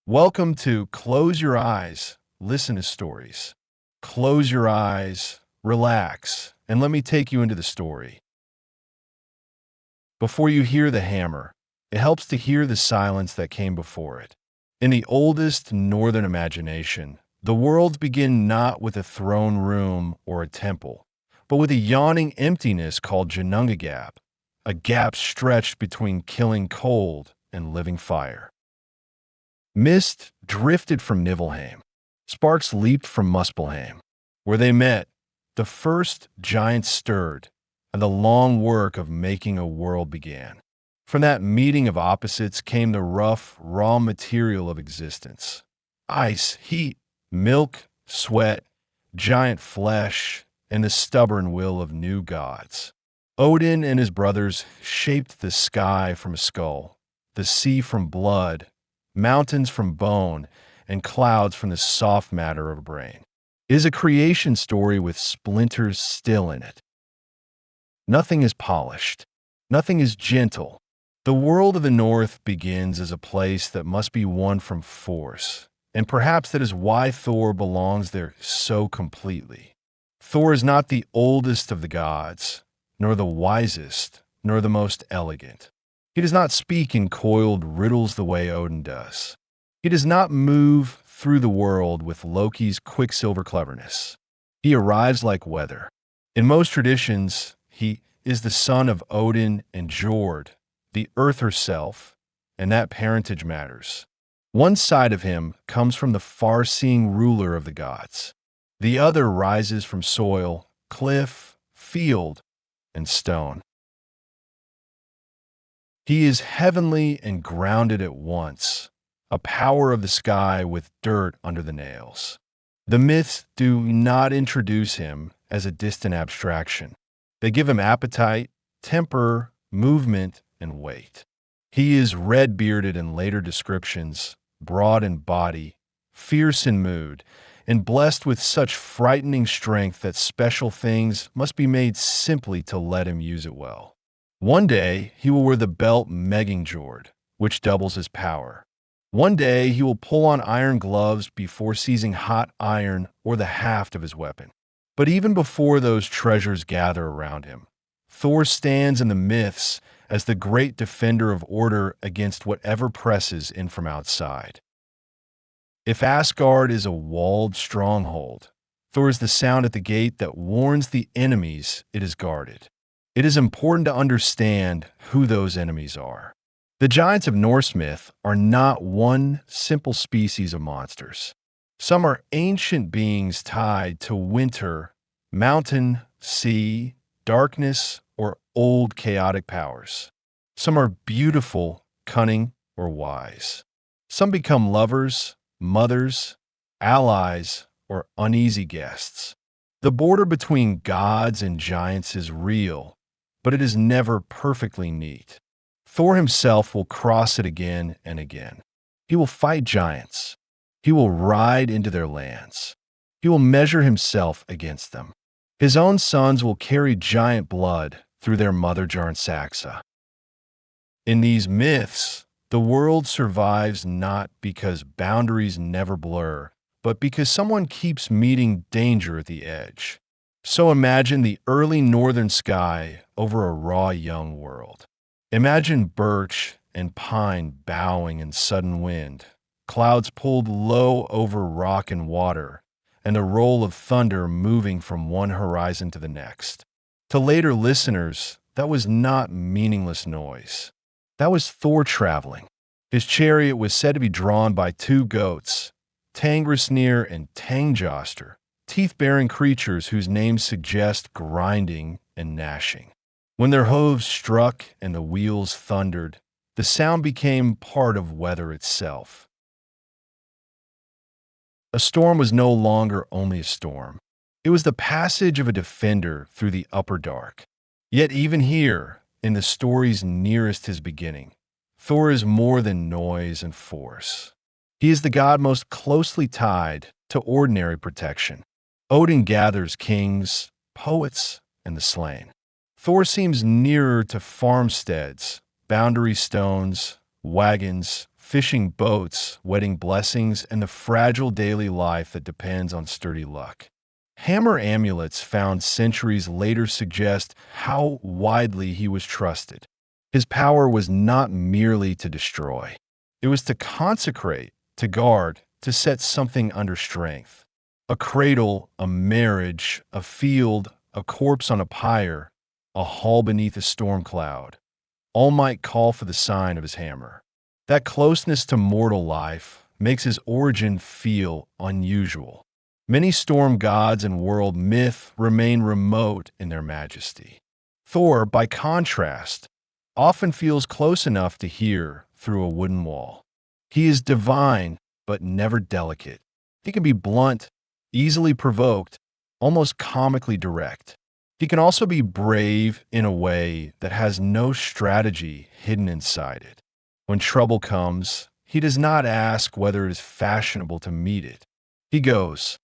Welcome to Close Your Eyes, Listen to Stories. Close your eyes, relax, and let me take you into the story. Before you hear the hammer, it helps to hear the silence that came before it. In the oldest northern imagination, the worlds begin not with a throne room or a temple, but with a yawning emptiness called Ginnungagap, a gap stretched between killing cold and living fire. Mist drifted from Niflheim. Sparks leaped from Muspelheim. Where they met, the first giants stirred, and the long work of making a world began. From that meeting of opposites came the rough, raw material of existence. Ice, heat, milk, sweat, giant flesh, and the stubborn will of new gods. Odin and his brothers shaped the sky from a skull, the sea from blood, mountains from bone, and clouds from the soft matter of a brain. It is a creation story with splinters still in it. Nothing is polished. Nothing is gentle. The world of the North begins as a place that must be won from force, and perhaps that is why Thor belongs there so completely. Thor is not the oldest of the gods, nor the wisest, nor the most elegant. He does not speak in coiled riddles the way Odin does. He does not move through the world with Loki's quicksilver cleverness. He arrives like weather. In most traditions, he is the son of Odin and Jord, the earth herself, and that parentage matters. One side of him comes from the far-seeing ruler of the gods. The other rises from soil, cliff, field, and stone. He is heavenly and grounded at once, a power of the sky with dirt under the nails. The myths do not introduce him as a distant abstraction. They give him appetite, temper, movement, and weight. He is red-bearded in later descriptions, broad in body, fierce in mood, and blessed with such frightening strength that special things must be made simply to let him use it well. One day, he will wear the belt Mjolnir, which doubles his power. One day, he will pull on iron gloves before seizing hot iron or the haft of his weapon. But even before those treasures gather around him, Thor stands in the myths as the great defender of order against whatever presses in from outside. If Asgard is a walled stronghold, Thor is the sound at the gate that warns the enemies it is guarded. It is important to understand who those enemies are. The giants of Norse myth are not one simple species of monsters. Some are ancient beings tied to winter, mountain, sea, darkness, or old chaotic powers. Some are beautiful, cunning, or wise. Some become lovers, mothers, allies, or uneasy guests. The border between gods and giants is real, but it is never perfectly neat. Thor himself will cross it again and again. He will fight giants. He will ride into their lands. He will measure himself against them. His own sons will carry giant blood through their mother Jarnsaxa. In these myths, the world survives not because boundaries never blur, but because someone keeps meeting danger at the edge. So imagine the early northern sky over a raw young world. Imagine birch and pine bowing in sudden wind, clouds pulled low over rock and water, and the roll of thunder moving from one horizon to the next. To later listeners, that was not meaningless noise. That was Thor traveling. His chariot was said to be drawn by two goats, Tangrisnir and Tangjoster, teeth-bearing creatures whose names suggest grinding and gnashing. When their hooves struck and the wheels thundered, the sound became part of weather itself. A storm was no longer only a storm. It was the passage of a defender through the upper dark. Yet even here, in the story's nearest his beginning, Thor is more than noise and force. He is the god most closely tied to ordinary protection. Odin gathers kings, poets, and the slain. Thor seems nearer to farmsteads, boundary stones, wagons, fishing boats, wedding blessings, and the fragile daily life that depends on sturdy luck. Hammer amulets found centuries later suggest how widely he was trusted. His power was not merely to destroy. It was to consecrate, to guard, to set something under strength. A cradle, a marriage, a field, a corpse on a pyre, a hall beneath a storm cloud. All might call for the sign of his hammer. That closeness to mortal life makes his origin feel unusual. Many storm gods and world myth remain remote in their majesty. Thor, by contrast, often feels close enough to hear through a wooden wall. He is divine, but never delicate. He can be blunt, easily provoked, almost comically direct. He can also be brave in a way that has no strategy hidden inside it. When trouble comes, he does not ask whether it is fashionable to meet it. He goes.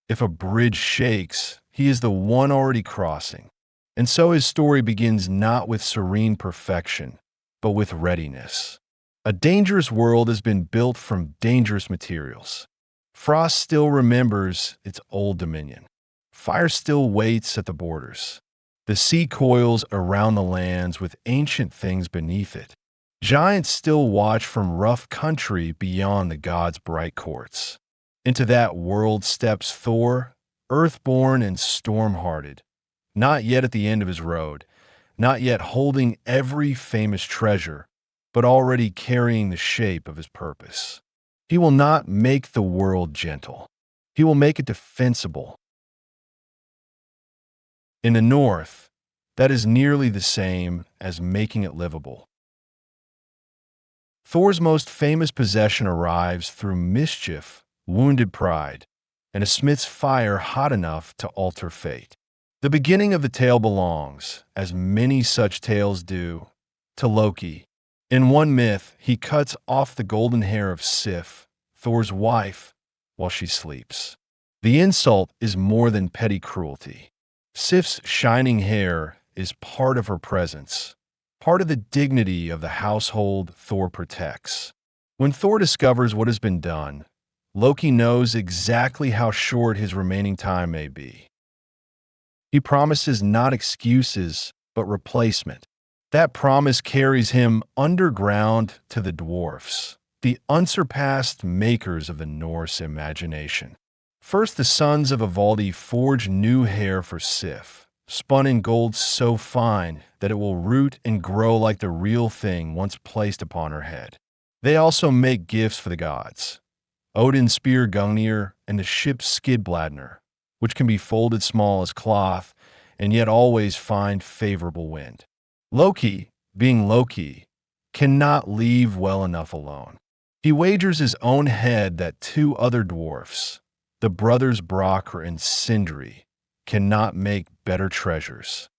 If a bridge shakes, he is the one already crossing. And so his story begins not with serene perfection, but with readiness. A dangerous world has been built from dangerous materials. Frost still remembers its old dominion. Fire still waits at the borders. The sea coils around the lands with ancient things beneath it. Giants still watch from rough country beyond the gods' bright courts. Into that world steps Thor, earthborn and storm-hearted, not yet at the end of his road, not yet holding every famous treasure, but already carrying the shape of his purpose. He will not make the world gentle. He will make it defensible. In the North, that is nearly the same as making it livable. Thor's most famous possession arrives through mischief, wounded pride, and a smith's fire hot enough to alter fate. The beginning of the tale belongs, as many such tales do, to Loki. In one myth, he cuts off the golden hair of Sif, Thor's wife, while she sleeps. The insult is more than petty cruelty. Sif's shining hair is part of her presence, part of the dignity of the household Thor protects. When Thor discovers what has been done, Loki knows exactly how short his remaining time may be. He promises not excuses, but replacement. That promise carries him underground to the dwarfs, the unsurpassed makers of the Norse imagination. First, the sons of Ivaldi forge new hair for Sif, spun in gold so fine that it will root and grow like the real thing once placed upon her head. They also make gifts for the gods. Odin's spear Gungnir and the ship's Skidbladnir, which can be folded small as cloth and yet always find favorable wind. Loki, being Loki, cannot leave well enough alone. He wagers his own head that two other dwarfs, the brothers Brokkr and Sindri, cannot make better treasures.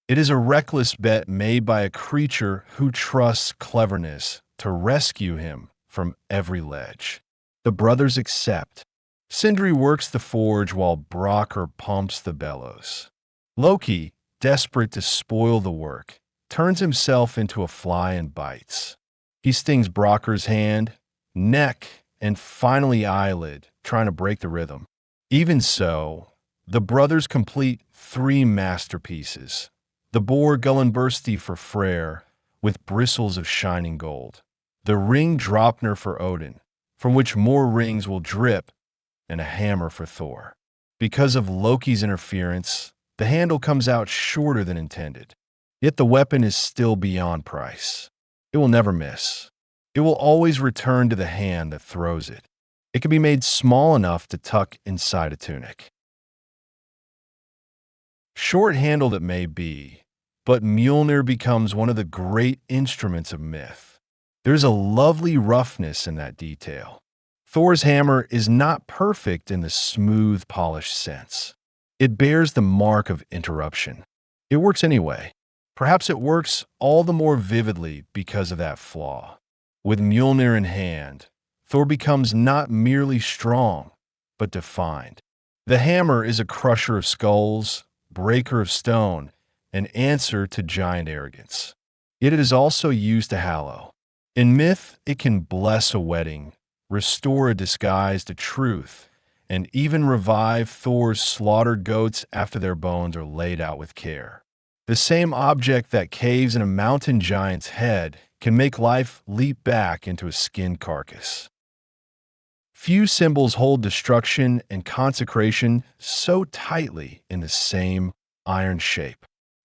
It is a reckless bet made by a creature who trusts cleverness to rescue him from every ledge. The brothers accept. Sindri works the forge while Brokkr pumps the bellows. Loki, desperate to spoil the work, turns himself into a fly and bites. He stings Brokkr's hand, neck, and finally eyelid, trying to break the rhythm. Even so, the brothers complete 3 masterpieces. The boar Gullinbursti for Freyr, with bristles of shining gold. The ring Draupnir for Odin, from which more rings will drip, and a hammer for Thor. Because of Loki's interference, the handle comes out shorter than intended. Yet the weapon is still beyond price. It will never miss. It will always return to the hand that throws it. It can be made small enough to tuck inside a tunic. Short-handled it may be, but Mjolnir becomes one of the great instruments of myth. There's a lovely roughness in that detail. Thor's hammer is not perfect in the smooth, polished sense. It bears the mark of interruption. It works anyway. Perhaps it works all the more vividly because of that flaw. With Mjolnir in hand, Thor becomes not merely strong, but defined. The hammer is a crusher of skulls, breaker of stone, an answer to giant arrogance. Yet it is also used to hallow. In myth, it can bless a wedding, restore a disguise to truth, and even revive Thor's slaughtered goats after their bones are laid out with care. The same object that caves in a mountain giant's head can make life leap back into a skinned carcass. Few symbols hold destruction and consecration so tightly in the same iron shape.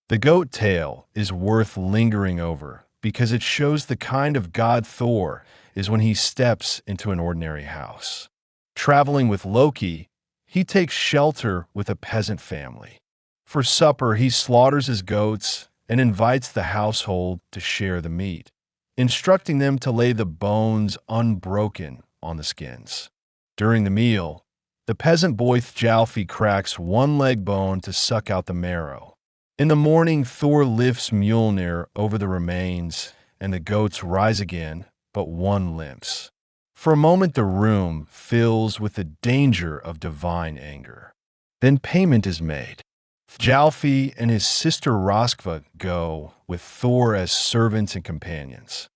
The goat tail is worth lingering over because it shows the kind of god Thor is when he steps into an ordinary house. Traveling with Loki, he takes shelter with a peasant family. For supper, he slaughters his goats and invites the household to share the meat, instructing them to lay the bones unbroken on the skins. During the meal, the peasant boy Thjalfi cracks one leg bone to suck out the marrow. In the morning, Thor lifts Mjolnir over the remains, and the goats rise again, but one limps. For a moment, the room fills with the danger of divine anger. Then payment is made. Thjalfi and his sister Roskva go, with Thor as servants and companions.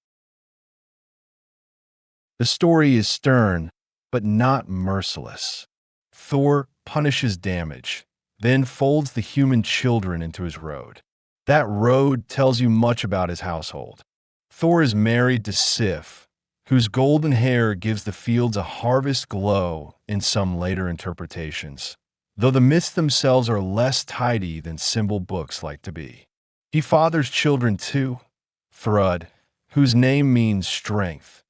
The story is stern, but not merciless. Thor punishes damage, then folds the human children into his road. That road tells you much about his household. Thor is married to Sif, whose golden hair gives the fields a harvest glow in some later interpretations, though the myths themselves are less tidy than symbol books like to be. He fathers children too, Thrud, whose name means strength,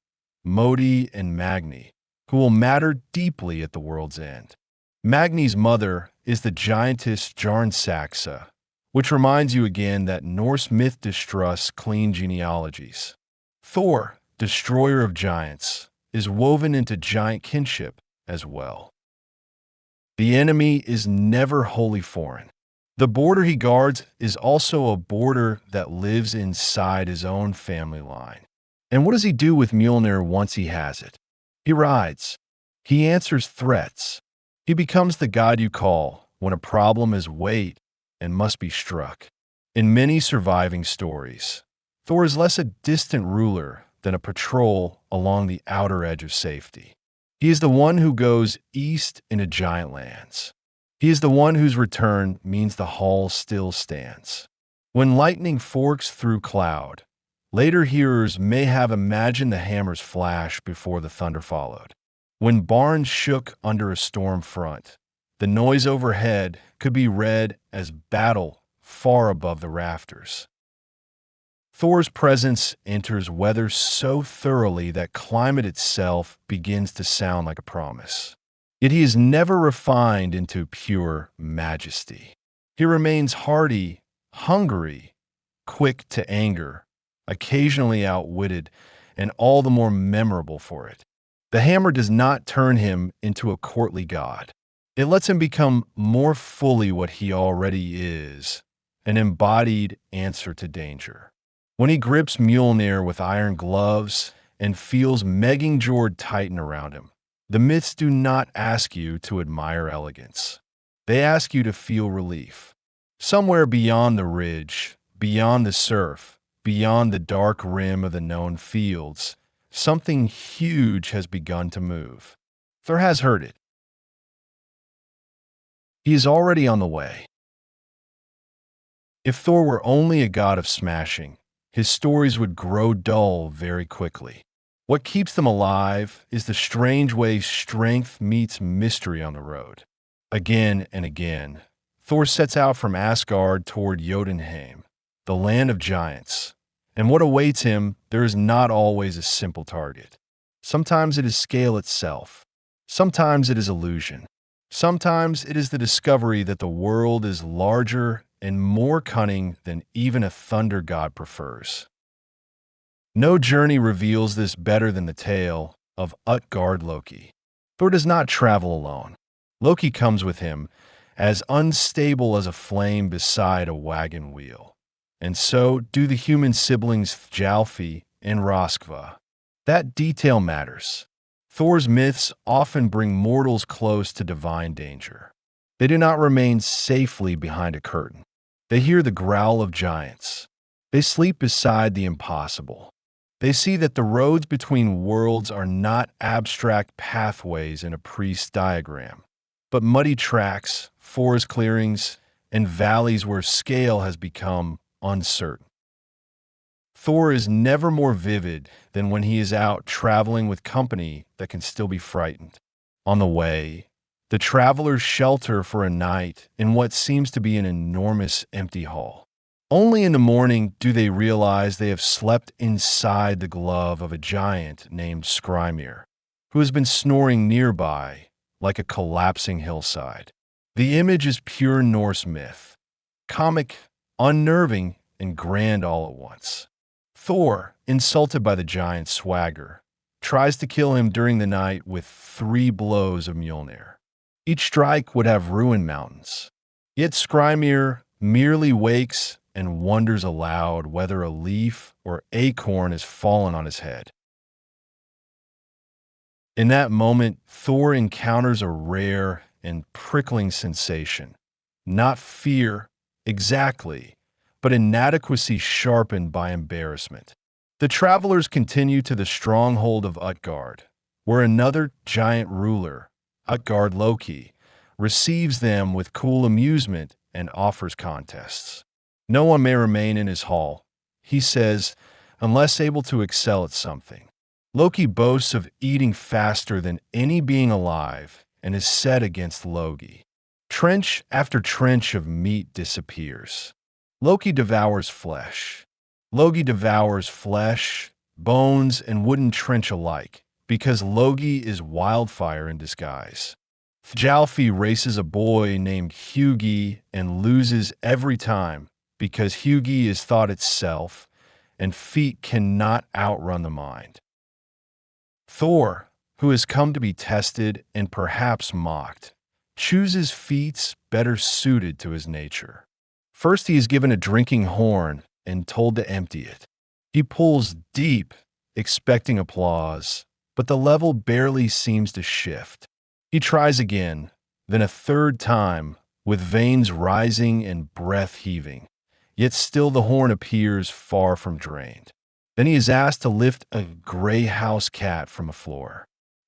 Modi and Magni, who will matter deeply at the world's end. Magni's mother is the giantess Jarnsaxa, which reminds you again that Norse myth distrusts clean genealogies. Thor, destroyer of giants, is woven into giant kinship as well. The enemy is never wholly foreign. The border he guards is also a border that lives inside his own family line. And what does he do with Mjolnir once he has it? He rides. He answers threats. He becomes the god you call when a problem is weight and must be struck. In many surviving stories, Thor is less a distant ruler than a patrol along the outer edge of safety. He is the one who goes east into giant lands. He is the one whose return means the hall still stands. When lightning forks through cloud, later hearers may have imagined the hammer's flash before the thunder followed. When barns shook under a storm front, the noise overhead could be read as battle far above the rafters. Thor's presence enters weather so thoroughly that climate itself begins to sound like a promise. Yet he is never refined into pure majesty. He remains hardy, hungry, quick to anger, occasionally outwitted, and all the more memorable for it. The hammer does not turn him into a courtly god. It lets him become more fully what he already is, an embodied answer to danger. When he grips Mjolnir with iron gloves and feels Megingjord tighten around him, the myths do not ask you to admire elegance. They ask you to feel relief. Somewhere beyond the ridge, beyond the surf, beyond the dark rim of the known fields, something huge has begun to move. Thor has heard it. He is already on the way. If Thor were only a god of smashing, his stories would grow dull very quickly. What keeps them alive is the strange way strength meets mystery on the road. Again and again, Thor sets out from Asgard toward Jotunheim, the land of giants. And what awaits him, there is not always a simple target. Sometimes it is scale itself. Sometimes it is illusion. Sometimes it is the discovery that the world is larger and more cunning than even a thunder god prefers. No journey reveals this better than the tale of Utgard Loki. Thor does not travel alone. Loki comes with him, as unstable as a flame beside a wagon wheel. And so do the human siblings Thjalfi and Roskva. That detail matters. Thor's myths often bring mortals close to divine danger. They do not remain safely behind a curtain. They hear the growl of giants. They sleep beside the impossible. They see that the roads between worlds are not abstract pathways in a priest's diagram, but muddy tracks, forest clearings, and valleys where scale has become uncertain. Thor is never more vivid than when he is out traveling with company that can still be frightened. On the way, the travelers shelter for a night in what seems to be an enormous empty hall. Only in the morning do they realize they have slept inside the glove of a giant named Skrymir, who has been snoring nearby like a collapsing hillside. The image is pure Norse myth, comic, unnerving, and grand all at once. Thor, insulted by the giant's swagger, tries to kill him during the night with 3 blows of Mjolnir. Each strike would have ruined mountains. Yet Skrymir merely wakes and wonders aloud whether a leaf or acorn has fallen on his head. In that moment, Thor encounters a rare and prickling sensation. Not fear, exactly, but inadequacy sharpened by embarrassment. The travelers continue to the stronghold of Utgard, where another giant ruler, Utgard Loki, receives them with cool amusement and offers contests. No one may remain in his hall, he says, unless able to excel at something. Loki boasts of eating faster than any being alive and is set against Logi. Trench after trench of meat disappears. Loki devours flesh. Logi devours flesh, bones, and wooden trench alike, because Logi is wildfire in disguise. Thjalfi races a boy named Hugi and loses every time because Hugi is thought itself, and feet cannot outrun the mind. Thor, who has come to be tested and perhaps mocked, chooses feats better suited to his nature. First, he is given a drinking horn and told to empty it. He pulls deep, expecting applause, but the level barely seems to shift. He tries again, then a third time, with veins rising and breath heaving, yet still the horn appears far from drained. Then he is asked to lift a gray house cat from a floor.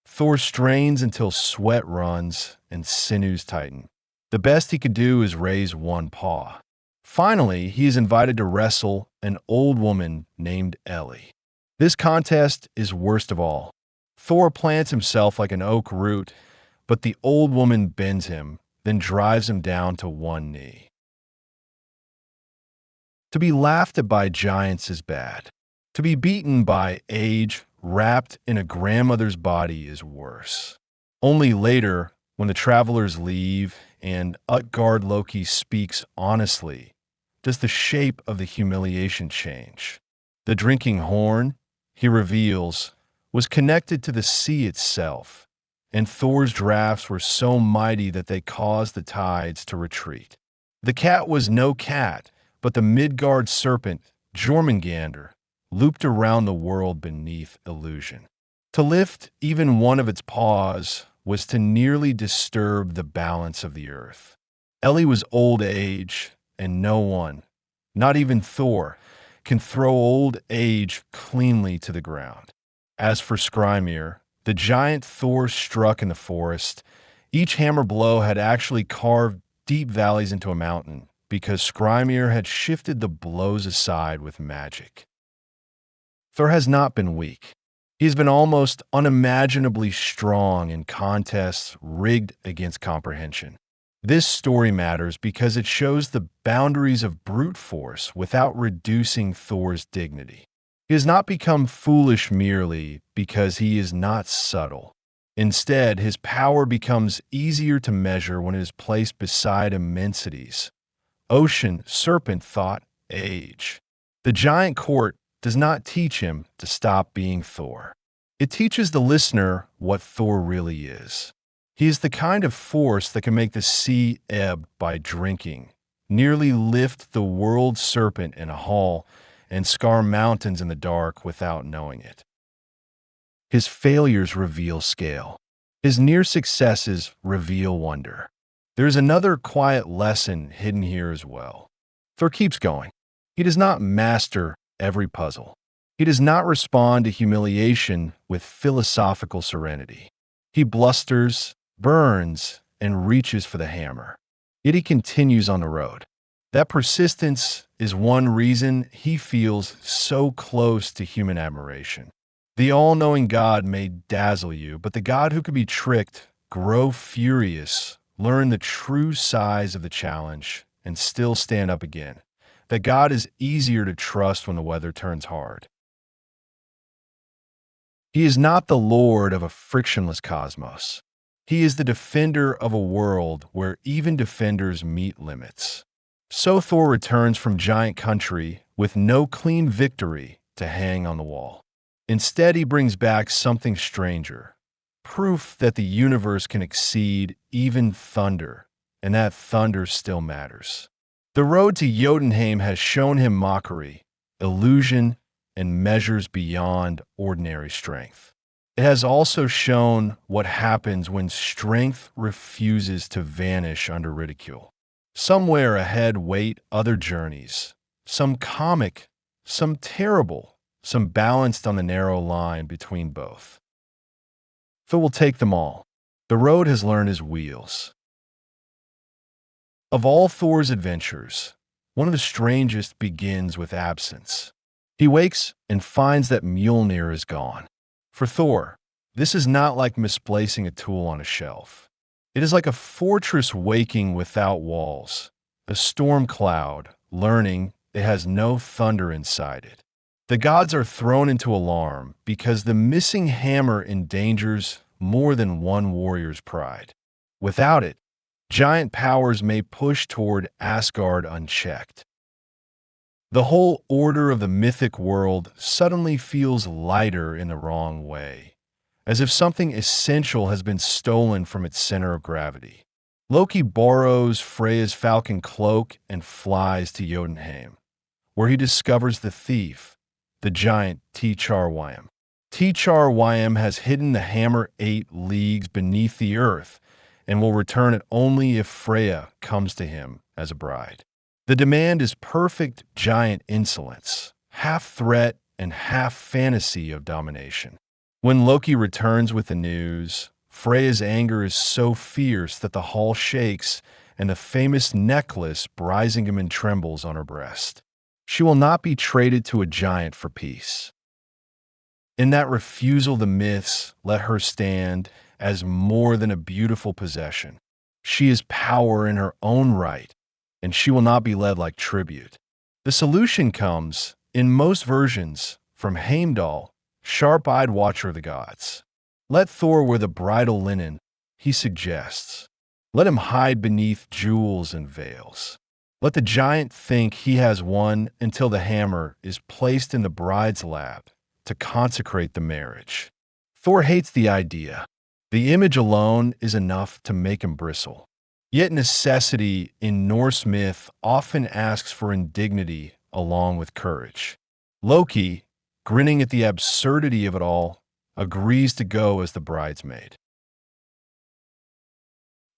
Thor strains until sweat runs and sinews tighten. The best he could do is raise one paw. Finally, he is invited to wrestle an old woman named Ellie. This contest is worst of all. Thor plants himself like an oak root, but the old woman bends him, then drives him down to one knee. To be laughed at by giants is bad. To be beaten by age wrapped in a grandmother's body is worse. Only later, when the travelers leave and Utgard Loki speaks honestly, does the shape of the humiliation change. The drinking horn, he reveals, was connected to the sea itself, and Thor's drafts were so mighty that they caused the tides to retreat. The cat was no cat, but the Midgard serpent, Jormungandr, looped around the world beneath illusion. To lift even one of its paws was to nearly disturb the balance of the earth. Ellie was old age, and no one, not even Thor, can throw old age cleanly to the ground. As for Skrymir, the giant Thor struck in the forest, each hammer blow had actually carved deep valleys into a mountain, because Skrymir had shifted the blows aside with magic. Thor has not been weak. He has been almost unimaginably strong in contests rigged against comprehension. This story matters because it shows the boundaries of brute force without reducing Thor's dignity. He has not become foolish merely because he is not subtle. Instead, his power becomes easier to measure when it is placed beside immensities. Ocean, serpent thought, age. The giant court does not teach him to stop being Thor. It teaches the listener what Thor really is. He is the kind of force that can make the sea ebb by drinking, nearly lift the world serpent in a hall, and scar mountains in the dark without knowing it. His failures reveal scale. His near successes reveal wonder. There is another quiet lesson hidden here as well. Thor keeps going. He does not master every puzzle. He does not respond to humiliation with philosophical serenity. He blusters, burns, and reaches for the hammer. Yet he continues on the road. That persistence is one reason he feels so close to human admiration. The all-knowing God may dazzle you, but the God who can be tricked, grow furious, learn the true size of the challenge, and still stand up again. That God is easier to trust when the weather turns hard. He is not the lord of a frictionless cosmos. He is the defender of a world where even defenders meet limits. So Thor returns from giant country with no clean victory to hang on the wall. Instead, he brings back something stranger, proof that the universe can exceed even thunder, and that thunder still matters. The road to Jotunheim has shown him mockery, illusion, and measures beyond ordinary strength. It has also shown what happens when strength refuses to vanish under ridicule. Somewhere ahead wait other journeys, some comic, some terrible, some balanced on the narrow line between both. Phil will take them all. The road has learned his wheels. Of all Thor's adventures, one of the strangest begins with absence. He wakes and finds that Mjolnir is gone. For Thor, this is not like misplacing a tool on a shelf. It is like a fortress waking without walls, a storm cloud learning it has no thunder inside it. The gods are thrown into alarm because the missing hammer endangers more than one warrior's pride. Without it, giant powers may push toward Asgard unchecked. The whole order of the mythic world suddenly feels lighter in the wrong way, as if something essential has been stolen from its center of gravity. Loki borrows Freya's falcon cloak and flies to Jotunheim, where he discovers the thief, the giant Tcharwym. Tcharwym has hidden the hammer 8 leagues beneath the earth and will return it only if Freya comes to him as a bride. The demand is perfect giant insolence, half threat and half fantasy of domination. When Loki returns with the news, Freya's anger is so fierce that the hall shakes and the famous necklace Brisingamen trembles on her breast. She will not be traded to a giant for peace. In that refusal, the myths let her stand as more than a beautiful possession. She is power in her own right, and she will not be led like tribute. The solution comes, in most versions, from Heimdall, sharp-eyed watcher of the gods. Let Thor wear the bridal linen, he suggests. Let him hide beneath jewels and veils. Let the giant think he has won until the hammer is placed in the bride's lap to consecrate the marriage. Thor hates the idea. The image alone is enough to make him bristle. Yet necessity in Norse myth often asks for indignity along with courage. Loki, grinning at the absurdity of it all, agrees to go as the bridesmaid.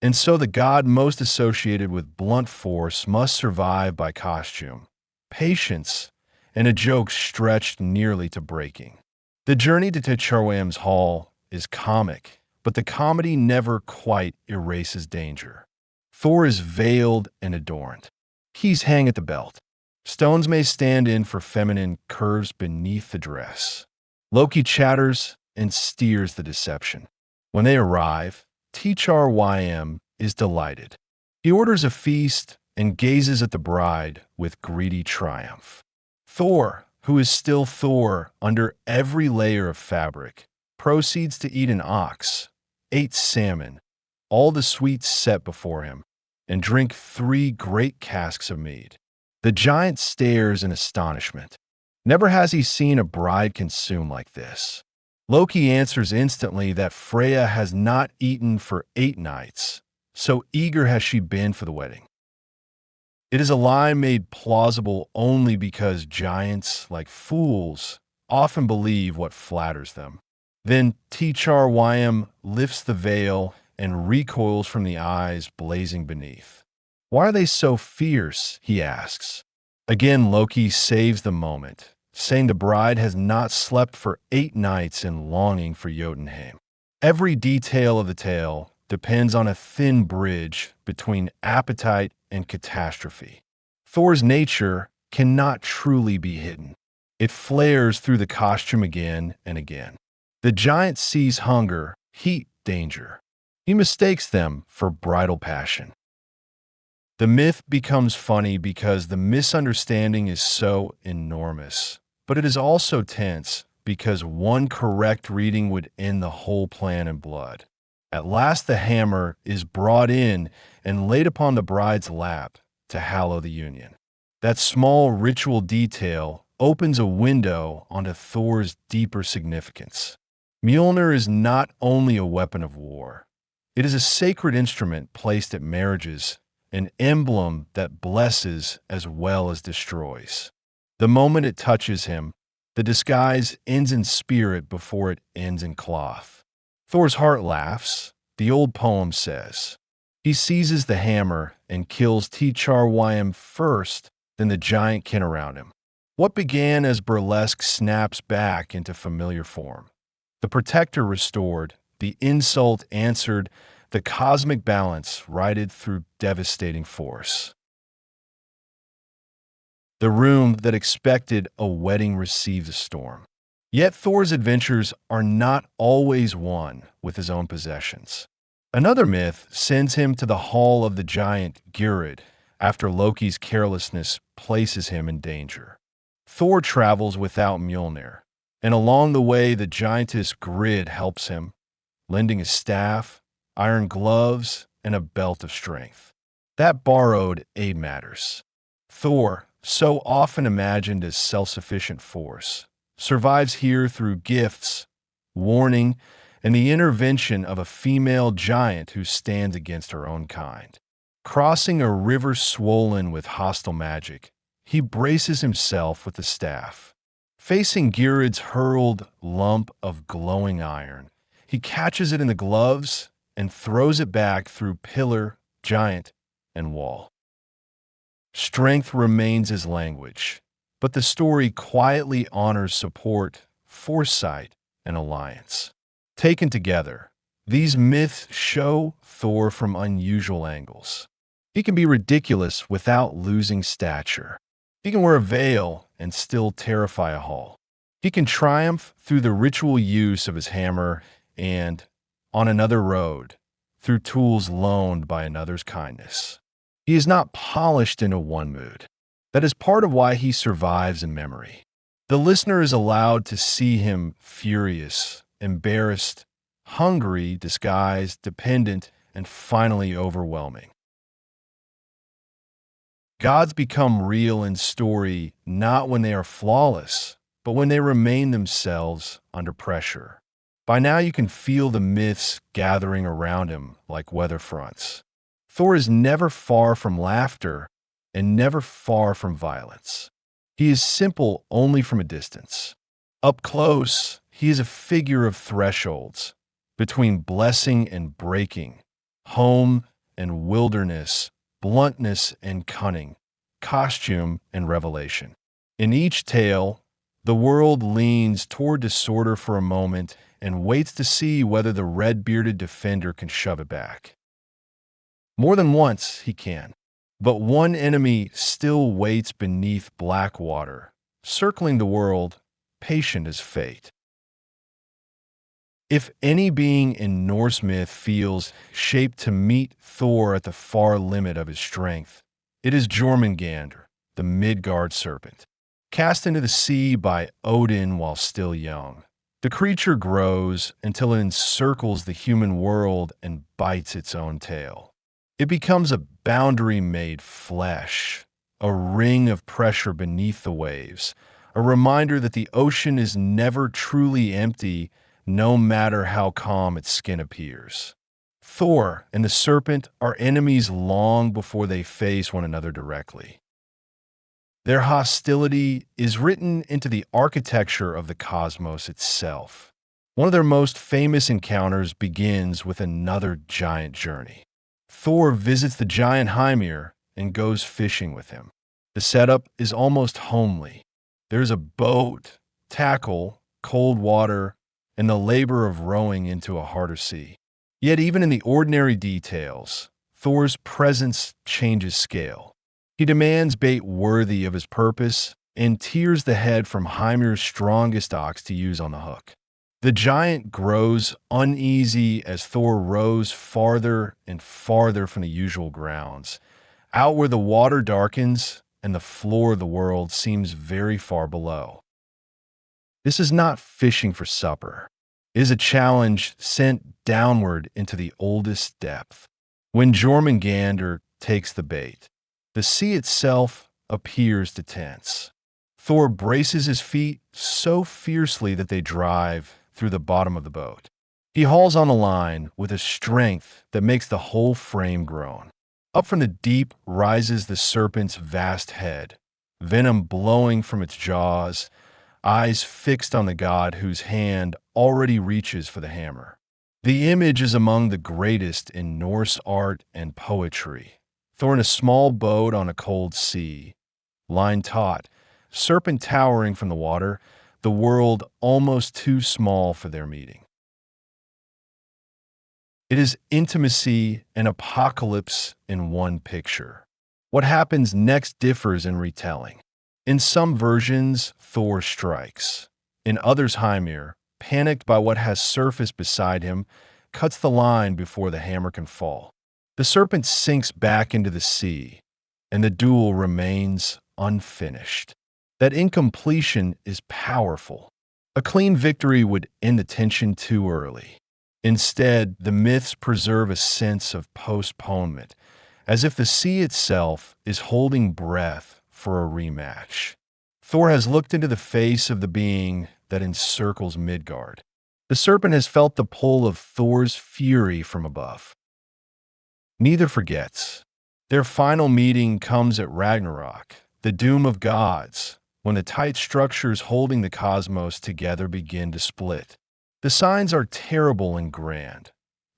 And so the god most associated with blunt force must survive by costume, patience, and a joke stretched nearly to breaking. The journey to Tcharwym's hall is comic, but the comedy never quite erases danger. Thor is veiled and adorned. Keys hang at the belt. Stones may stand in for feminine curves beneath the dress. Loki chatters and steers the deception. When they arrive, Tcharwym is delighted. He orders a feast and gazes at the bride with greedy triumph. Thor, who is still Thor under every layer of fabric, proceeds to eat an ox, 8 salmon, all the sweets set before him, and drink 3 great casks of mead. The giant stares in astonishment. Never has he seen a bride consume like this. Loki answers instantly that Freya has not eaten for 8 nights, so eager has she been for the wedding. It is a lie made plausible only because giants, like fools, often believe what flatters them. Then Tcharwym lifts the veil and recoils from the eyes blazing beneath. Why are they so fierce? He asks. Again, Loki saves the moment, saying the bride has not slept for 8 nights in longing for Jotunheim. Every detail of the tale depends on a thin bridge between appetite and catastrophe. Thor's nature cannot truly be hidden. It flares through the costume again and again. The giant sees hunger, heat, danger. He mistakes them for bridal passion. The myth becomes funny because the misunderstanding is so enormous, but it is also tense because one correct reading would end the whole plan in blood. At last the hammer is brought in and laid upon the bride's lap to hallow the union. That small ritual detail opens a window onto Thor's deeper significance. Mjolnir is not only a weapon of war. It is a sacred instrument placed at marriages, an emblem that blesses as well as destroys. The moment it touches him, the disguise ends in spirit before it ends in cloth. Thor's heart laughs, the old poem says. He seizes the hammer and kills Tcharwym first, then the giant kin around him. What began as burlesque snaps back into familiar form. The protector restored, the insult answered, the cosmic balance righted through devastating force. The room that expected a wedding receives a storm. Yet Thor's adventures are not always won with his own possessions. Another myth sends him to the hall of the giant Gyrd after Loki's carelessness places him in danger. Thor travels without Mjolnir, and along the way the giantess Grid helps him, lending a staff, iron gloves, and a belt of strength. That borrowed aid matters. Thor, so often imagined as self-sufficient force, survives here through gifts, warning, and the intervention of a female giant who stands against her own kind. Crossing a river swollen with hostile magic, he braces himself with the staff. Facing Gyrid's hurled lump of glowing iron, he catches it in the gloves and throws it back through pillar, giant, and wall. Strength remains his language, but the story quietly honors support, foresight, and alliance. Taken together, these myths show Thor from unusual angles. He can be ridiculous without losing stature. He can wear a veil and still terrify a hall. He can triumph through the ritual use of his hammer and, on another road, through tools loaned by another's kindness. He is not polished into one mood. That is part of why he survives in memory. The listener is allowed to see him furious, embarrassed, hungry, disguised, dependent, and finally overwhelming. Gods become real in story not when they are flawless, but when they remain themselves under pressure. By now you can feel the myths gathering around him like weather fronts. Thor is never far from laughter and never far from violence. He is simple only from a distance. Up close, he is a figure of thresholds, between blessing and breaking, home and wilderness, bluntness and cunning, costume and revelation. In each tale, the world leans toward disorder for a moment and waits to see whether the red-bearded defender can shove it back. More than once, he can. But one enemy still waits beneath black water, circling the world, patient as fate. If any being in Norse myth feels shaped to meet Thor at the far limit of his strength, it is Jormungandr, the Midgard serpent. Cast into the sea by Odin while still young, the creature grows until it encircles the human world and bites its own tail. It becomes a boundary made flesh, a ring of pressure beneath the waves, a reminder that the ocean is never truly empty, no matter how calm its skin appears. Thor and the serpent are enemies long before they face one another directly. Their hostility is written into the architecture of the cosmos itself. One of their most famous encounters begins with another giant journey. Thor visits the giant Hymir and goes fishing with him. The setup is almost homely. There's a boat, tackle, cold water, and the labor of rowing into a harder sea. Yet even in the ordinary details, Thor's presence changes scale. He demands bait worthy of his purpose and tears the head from Hymir's strongest ox to use on the hook. The giant grows uneasy as Thor rows farther and farther from the usual grounds, out where the water darkens and the floor of the world seems very far below. This is not fishing for supper. It is a challenge sent downward into the oldest depth. When Jormungandr takes the bait, the sea itself appears to tense. Thor braces his feet so fiercely that they drive through the bottom of the boat. He hauls on the line with a strength that makes the whole frame groan. Up from the deep rises the serpent's vast head, venom blowing from its jaws, eyes fixed on the god whose hand already reaches for the hammer. The image is among the greatest in Norse art and poetry. Thor in a small boat on a cold sea, line taut, serpent towering from the water, the world almost too small for their meeting. It is intimacy and apocalypse in one picture. What happens next differs in retelling. In some versions, Thor strikes. In others, Hymir, panicked by what has surfaced beside him, cuts the line before the hammer can fall. The serpent sinks back into the sea, and the duel remains unfinished. That incompletion is powerful. A clean victory would end the tension too early. Instead, the myths preserve a sense of postponement, as if the sea itself is holding breath for a rematch. Thor has looked into the face of the being that encircles Midgard. The serpent has felt the pull of Thor's fury from above. Neither forgets. Their final meeting comes at Ragnarok, the doom of gods, when the tight structures holding the cosmos together begin to split. The signs are terrible and grand.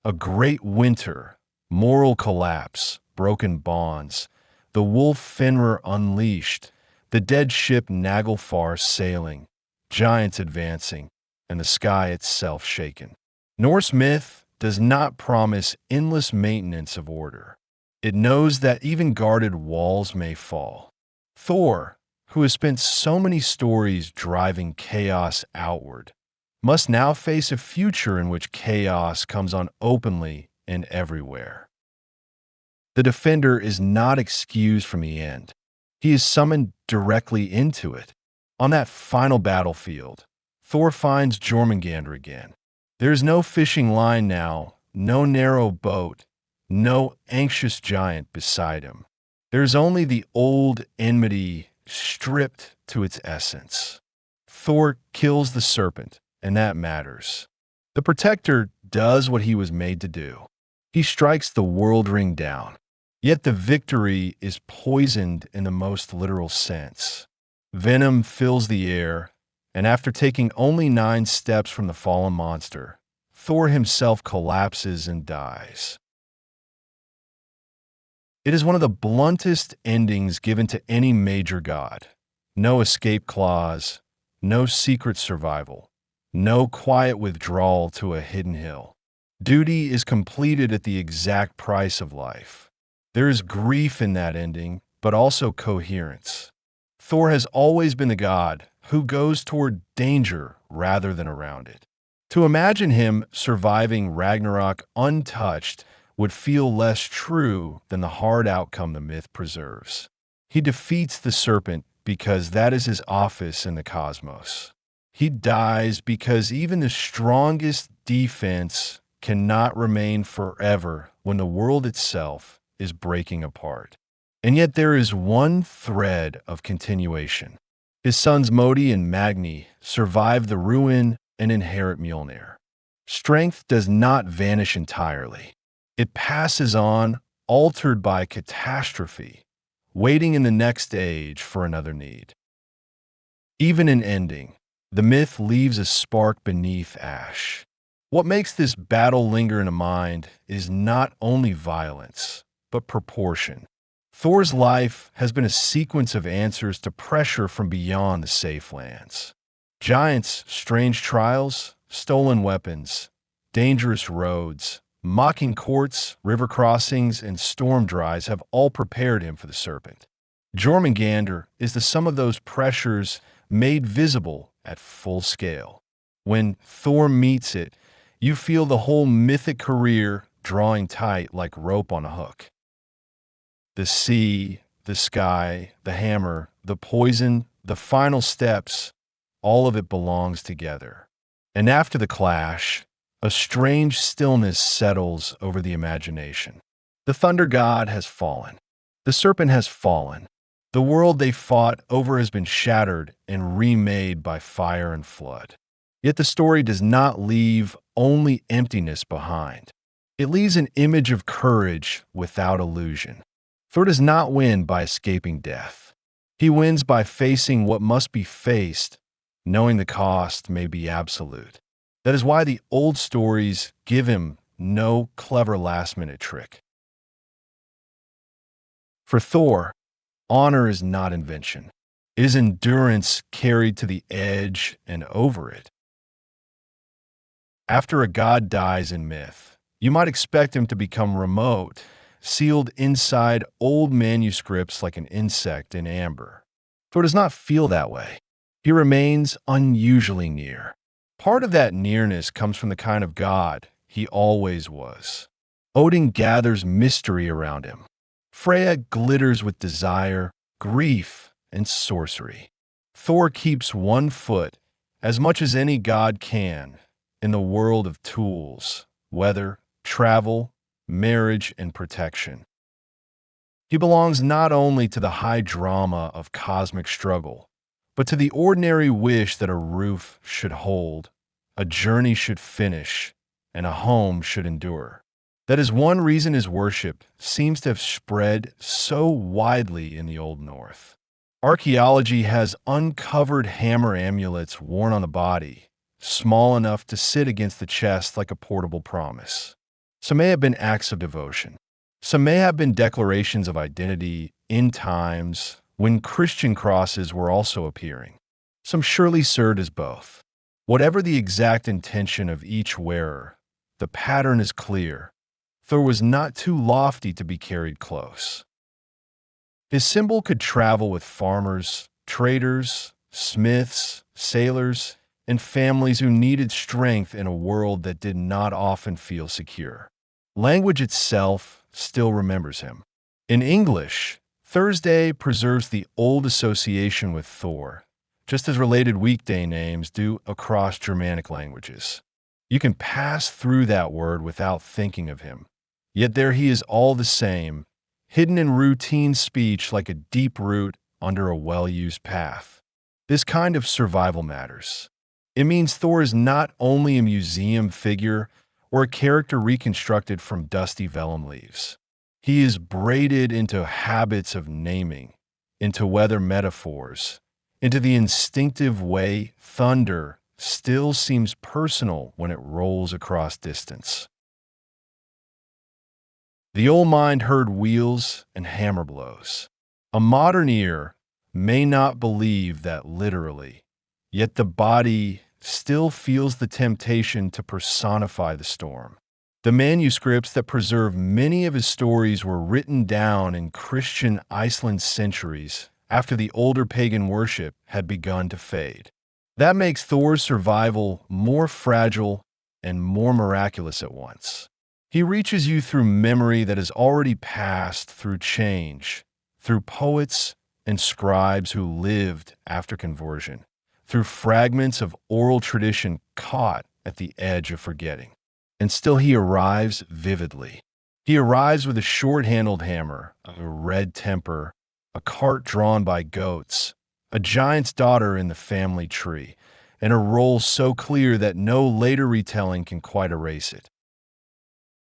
A great winter, moral collapse, broken bonds, the wolf Fenrir unleashed, the dead ship Naglfar sailing, giants advancing, and the sky itself shaken. Norse myth does not promise endless maintenance of order. It knows that even guarded walls may fall. Thor, who has spent so many stories driving chaos outward, must now face a future in which chaos comes on openly and everywhere. The defender is not excused from the end. He is summoned directly into it. On that final battlefield, Thor finds Jormungandr again. There is no fishing line now, no narrow boat, no anxious giant beside him. There is only the old enmity stripped to its essence. Thor kills the serpent, and that matters. The protector does what he was made to do. He strikes the world ring down. Yet the victory is poisoned in the most literal sense. Venom fills the air, and after taking only 9 steps from the fallen monster, Thor himself collapses and dies. It is one of the bluntest endings given to any major god. No escape clause, no secret survival, no quiet withdrawal to a hidden hill. Duty is completed at the exact price of life. There is grief in that ending, but also coherence. Thor has always been the god who goes toward danger rather than around it. To imagine him surviving Ragnarok untouched would feel less true than the hard outcome the myth preserves. He defeats the serpent because that is his office in the cosmos. He dies because even the strongest defense cannot remain forever when the world itself is breaking apart. And yet there is one thread of continuation. His sons Modi and Magni survive the ruin and inherit Mjolnir. Strength does not vanish entirely. It passes on, altered by catastrophe, waiting in the next age for another need. Even in ending, the myth leaves a spark beneath ash. What makes this battle linger in the mind is not only violence, but proportion. Thor's life has been a sequence of answers to pressure from beyond the safe lands. Giants, strange trials, stolen weapons, dangerous roads, mocking courts, river crossings, and storm dries have all prepared him for the serpent. Jormungandr is the sum of those pressures made visible at full scale. When Thor meets it, you feel the whole mythic career drawing tight like rope on a hook. The sea, the sky, the hammer, the poison, the final steps, all of it belongs together. And after the clash, a strange stillness settles over the imagination. The thunder god has fallen. The serpent has fallen. The world they fought over has been shattered and remade by fire and flood. Yet the story does not leave only emptiness behind. It leaves an image of courage without illusion. Thor does not win by escaping death. He wins by facing what must be faced, knowing the cost may be absolute. That is why the old stories give him no clever last-minute trick. For Thor, honor is not invention. It is endurance carried to the edge and over it. After a god dies in myth, you might expect him to become remote, sealed inside old manuscripts like an insect in amber. Thor does not feel that way. He remains unusually near. Part of that nearness comes from the kind of god he always was. Odin gathers mystery around him. Freya glitters with desire, grief, and sorcery. Thor keeps one foot, as much as any god can, in the world of tools, weather, travel, marriage, and protection. He belongs not only to the high drama of cosmic struggle, but to the ordinary wish that a roof should hold, a journey should finish, and a home should endure. That is one reason his worship seems to have spread so widely in the Old North. Archaeology has uncovered hammer amulets worn on the body, small enough to sit against the chest like a portable promise. Some may have been acts of devotion. Some may have been declarations of identity in times when Christian crosses were also appearing. Some surely served as both. Whatever the exact intention of each wearer, the pattern is clear. Thor was not too lofty to be carried close. His symbol could travel with farmers, traders, smiths, sailors, and families who needed strength in a world that did not often feel secure. Language itself still remembers him. In English, Thursday preserves the old association with Thor, just as related weekday names do across Germanic languages. You can pass through that word without thinking of him. Yet there he is all the same, hidden in routine speech like a deep root under a well-used path. This kind of survival matters. It means Thor is not only a museum figure or a character reconstructed from dusty vellum leaves. He is braided into habits of naming, into weather metaphors, into the instinctive way thunder still seems personal when it rolls across distance. The old mind heard wheels and hammer blows. A modern ear may not believe that literally, yet the body still feels the temptation to personify the storm. The manuscripts that preserve many of his stories were written down in Christian Iceland centuries after the older pagan worship had begun to fade. That makes Thor's survival more fragile and more miraculous at once. He reaches you through memory that has already passed through change, through poets and scribes who lived after conversion, through fragments of oral tradition caught at the edge of forgetting. And still he arrives vividly. He arrives with a short-handled hammer, a red temper, a cart drawn by goats, a giant's daughter in the family tree, and a role so clear that no later retelling can quite erase it.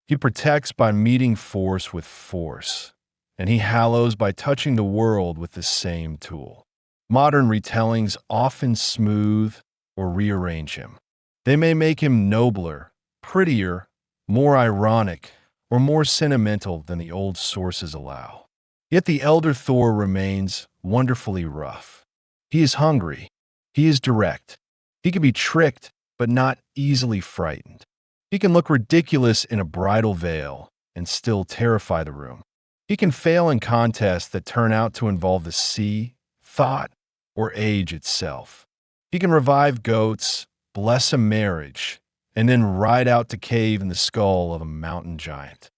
He protects by meeting force with force, and he hallows by touching the world with the same tool. Modern retellings often smooth or rearrange him. They may make him nobler, prettier, more ironic, or more sentimental than the old sources allow. Yet the elder Thor remains wonderfully rough. He is hungry. He is direct. He can be tricked, but not easily frightened. He can look ridiculous in a bridal veil and still terrify the room. He can fail in contests that turn out to involve the sea, thought, or age itself. He can revive goats, bless a marriage, and then ride out to cave in the skull of a mountain giant.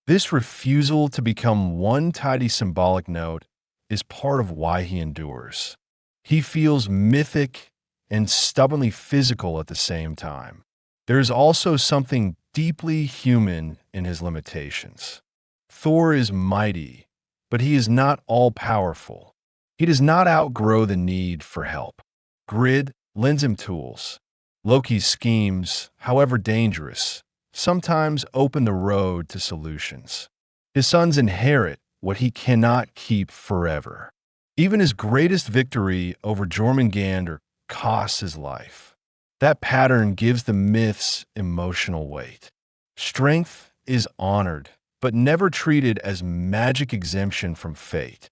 This refusal to become one tidy symbolic note is part of why he endures. He feels mythic and stubbornly physical at the same time. There is also something deeply human in his limitations. Thor is mighty, but he is not all-powerful. He does not outgrow the need for help. Grid lends him tools. Loki's schemes, however dangerous, sometimes open the road to solutions. His sons inherit what he cannot keep forever. Even his greatest victory over Jormungandr costs his life. That pattern gives the myths emotional weight. Strength is honored, but never treated as magic exemption from fate.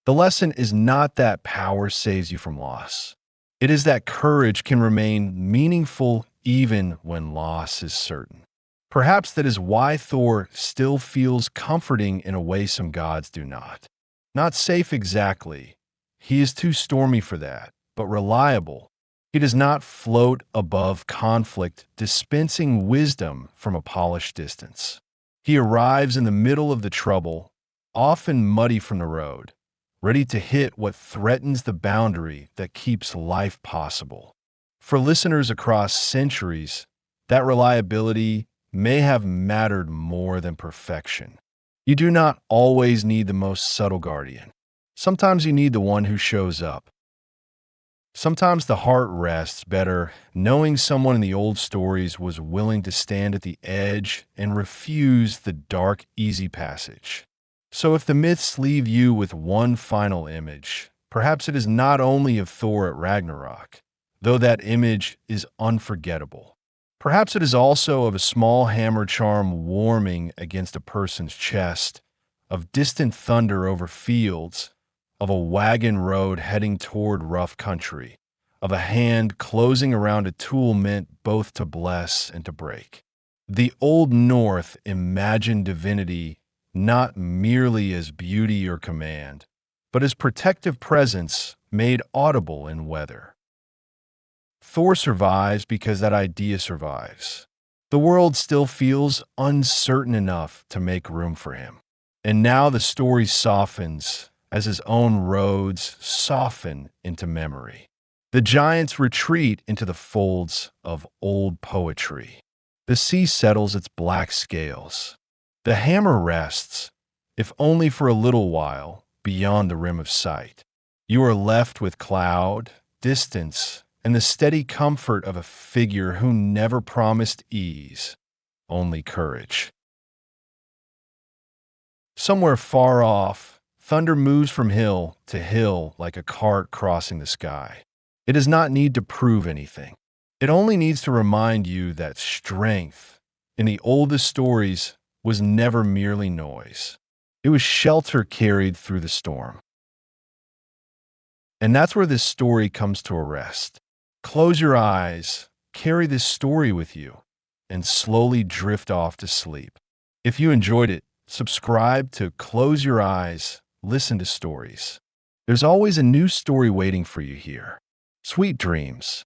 The lesson is not that power saves you from loss. It is that courage can remain meaningful even when loss is certain. Perhaps that is why Thor still feels comforting in a way some gods do not. Not safe exactly. He is too stormy for that, but reliable. He does not float above conflict, dispensing wisdom from a polished distance. He arrives in the middle of the trouble, often muddy from the road, ready to hit what threatens the boundary that keeps life possible. For listeners across centuries, that reliability may have mattered more than perfection. You do not always need the most subtle guardian. Sometimes you need the one who shows up. Sometimes the heart rests better knowing someone in the old stories was willing to stand at the edge and refuse the dark, easy passage. So if the myths leave you with one final image, perhaps it is not only of Thor at Ragnarok, though that image is unforgettable. Perhaps it is also of a small hammer charm warming against a person's chest, of distant thunder over fields, of a wagon road heading toward rough country, of a hand closing around a tool meant both to bless and to break. The Old North imagined divinity not merely as beauty or command, but as protective presence made audible in weather. Thor survives because that idea survives. The world still feels uncertain enough to make room for him. And now the story softens as his own roads soften into memory. The giants retreat into the folds of old poetry. The sea settles its black scales. The hammer rests, if only for a little while, beyond the rim of sight. You are left with cloud, distance, and the steady comfort of a figure who never promised ease, only courage. Somewhere far off, thunder moves from hill to hill like a cart crossing the sky. It does not need to prove anything. It only needs to remind you that strength, in the oldest stories, was never merely noise. It was shelter carried through the storm. And that's where this story comes to a rest. Close your eyes, carry this story with you, and slowly drift off to sleep. If you enjoyed it, subscribe to Close Your Eyes, Listen to Stories. There's always a new story waiting for you here. Sweet dreams.